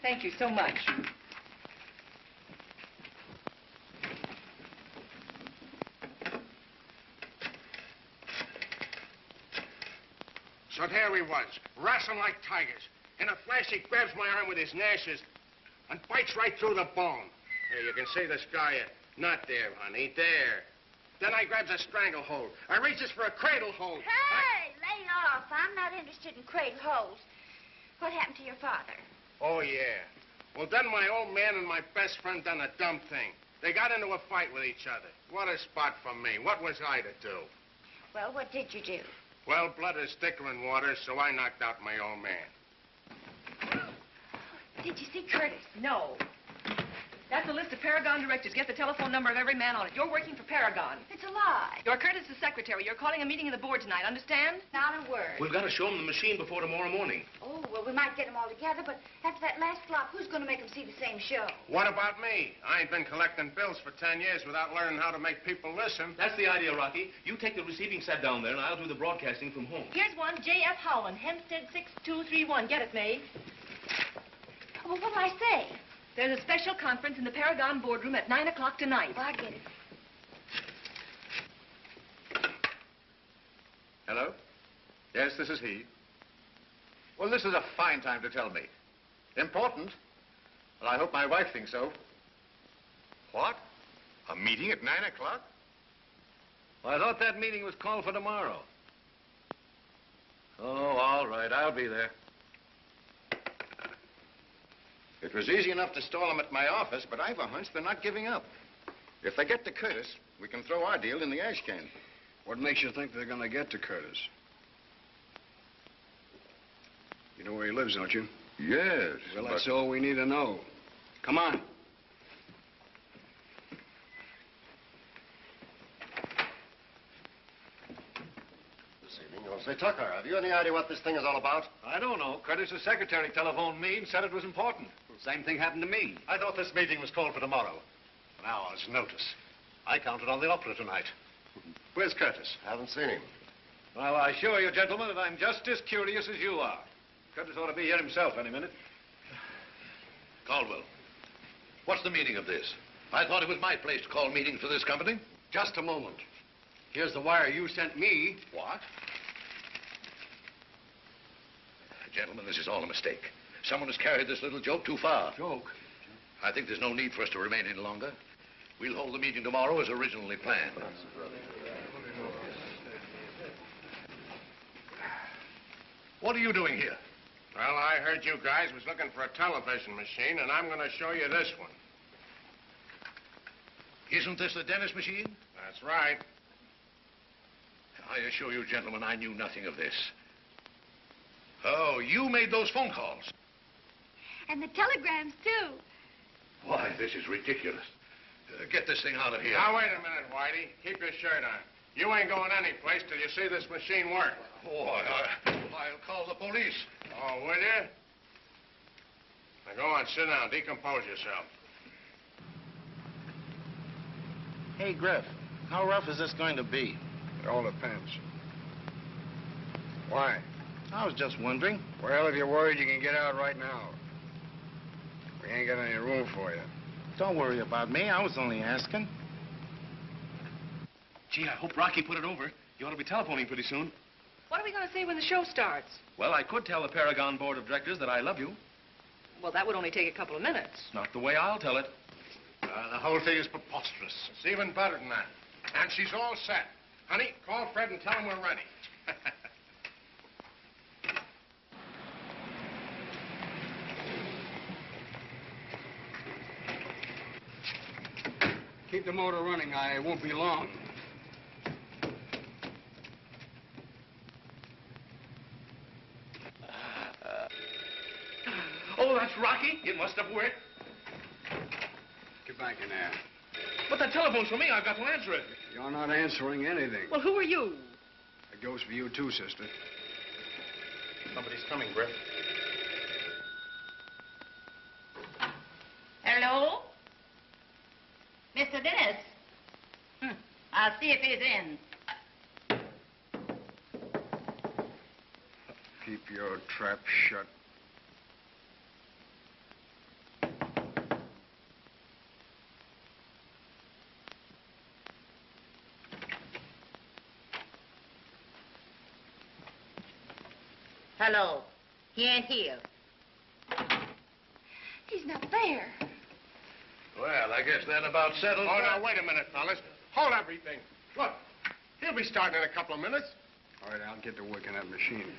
Thank you so much. So there he was, wrestling like tigers. In a flash, he grabs my arm with his gnashes and bites right through the bone. Here, you can see the scar yet. Not there, honey, there. Then I grabs a stranglehold. I reaches for a cradle hold. Hey, lay off. I'm not interested in cradle holes. What happened to your father? Oh, yeah. Well, then my old man and my best friend done a dumb thing. They got into a fight with each other. What a spot for me. What was I to do? Well, what did you do? Well, blood is thicker than water, so I knocked out my old man. Did you see Curtis? No. That's a list of Paragon directors. Get the telephone number of every man on it. You're working for Paragon. It's a lie. You're Curtis's secretary. You're calling a meeting of the board tonight, understand? Not a word. We've got to show him the machine before tomorrow morning. Oh, well, we might get them all together, but after that last flop, who's going to make them see the same show? What about me? I ain't been collecting bills for 10 years without learning how to make people listen. That's the idea, Rocky. You take the receiving set down there, and I'll do the broadcasting from home. Here's one, J.F. Howland, Hempstead 6231. Get it, May? Well, what'll I say? There's a special conference in the Paragon boardroom at 9 o'clock tonight. Oh, I get it. Hello? Yes, this is he. Well, this is a fine time to tell me. Important? Well, I hope my wife thinks so. What? A meeting at 9 o'clock? Well, I thought that meeting was called for tomorrow. Oh, all right, I'll be there. It was easy enough to stall them at my office, but I've a hunch they're not giving up. If they get to Curtis, we can throw our deal in the ash can. What makes you think they're going to get to Curtis? You know where he lives, don't you? Yes. Well, that's all we need to know. Come on. This evening, you'll say, Tucker, have you any idea what this thing is all about? I don't know. Curtis's secretary telephoned me and said it was important. Same thing happened to me. I thought this meeting was called for tomorrow. An hour's notice. I counted on the opera tonight. Where's Curtis? Haven't seen him. Well, I assure you, gentlemen, that I'm just as curious as you are. Curtis ought to be here himself any minute. Caldwell, what's the meaning of this? I thought it was my place to call meetings for this company. Just a moment. Here's the wire you sent me. What? Gentlemen, this is all a mistake. Someone has carried this little joke too far. Joke? I think there's no need for us to remain any longer. We'll hold the meeting tomorrow as originally planned. What are you doing here? Well, I heard you guys was looking for a television machine, and I'm going to show you this one. Isn't this the dentist machine? That's right. I assure you, gentlemen, I knew nothing of this. Oh, you made those phone calls. And the telegrams, too. Why, this is ridiculous. Get this thing out of here. Now, wait a minute, Whitey. Keep your shirt on. You ain't going any place till you see this machine work. Oh, I'll call the police. Oh, will you? Now, go on, sit down. Decompose yourself. Hey, Griff, how rough is this going to be? It all depends. Why? I was just wondering. Well, if you're worried, you can get out right now. We ain't got any room for you. Don't worry about me. I was only asking. Gee, I hope Rocky put it over. You ought to be telephoning pretty soon. What are we going to say when the show starts? Well, I could tell the Paragon Board of Directors that I love you. Well, that would only take a couple of minutes. Not the way I'll tell it. The whole thing is preposterous. It's even better than that. And she's all set. Honey, call Fred and tell him we're ready. Keep the motor running. I won't be long. Oh, that's Rocky. It must have worked. Get back in there. But that telephone's for me. I've got to answer it. You're not answering anything. Well, who are you? It goes for you, too, sister. Somebody's coming, Griff. Hello? Mr. Dennis? I'll see if he's in. Keep your trap shut. Hello. He ain't here. He's not there. Well, I guess that about settles Oh, that. now, wait a minute, fellas. Hold everything. Look, he'll be starting in a couple of minutes. All right, I'll get to work on that machine.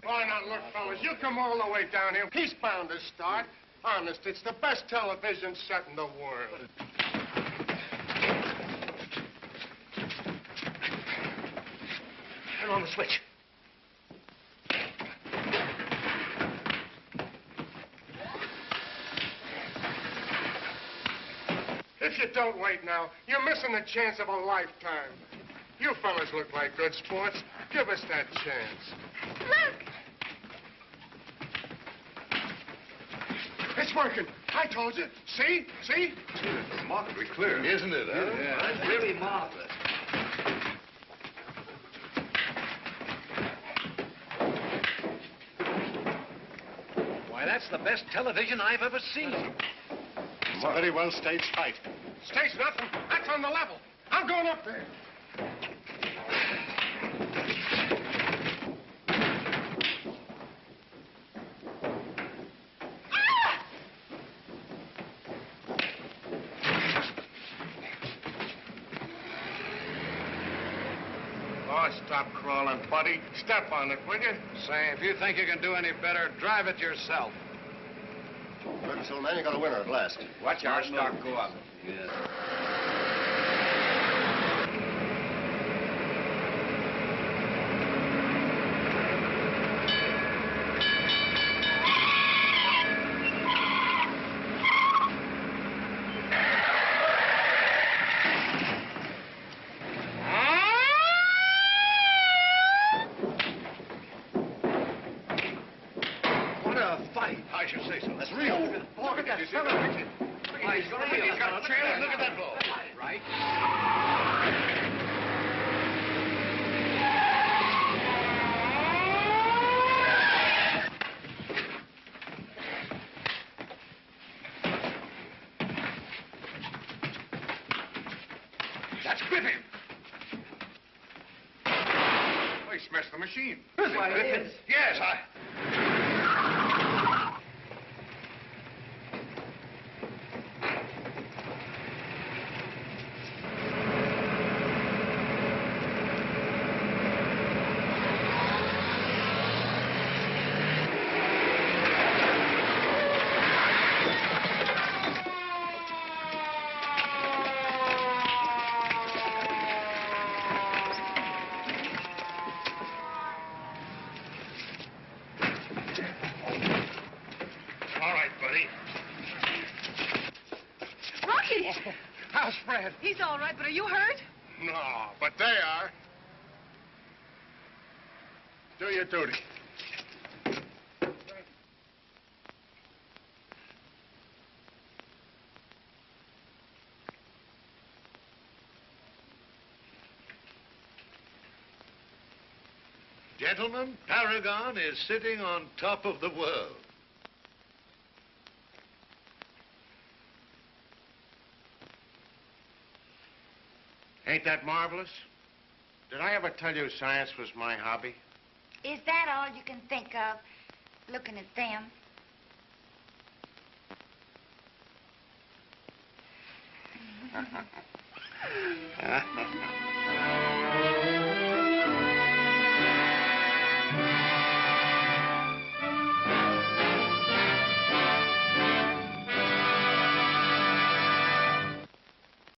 Why not, look, fellas, you come all the way down here. He's bound to start. Honest, it's the best television set in the world. Turn on the switch. If you don't wait now, you're missing the chance of a lifetime. You fellas look like good sports. Give us that chance. Look! It's working. I told you. See? See? It's remarkably clear. Isn't it, huh? Yeah, that's really marvelous. Why, that's the best television I've ever seen. It's a very well staged fight. Staged nothing. That's on the level. I'm going up there. Lost stop crawling, buddy. Step on it, will you? Say, if you think you can do any better, drive it yourself. Good, so man, you got a winner at last. Watch our stock go up. I should say so. That's real. Look at that fella. He's got a chance. Look at that ball. Right? That's Griffin. Oh, he smashed the machine. Why, it is. Yes, How's Fred? He's all right, but are you hurt? No, but they are. Do your duty. Gentlemen, Paragon is sitting on top of the world. Ain't that marvelous? Did I ever tell you science was my hobby? Is that all you can think of, looking at them?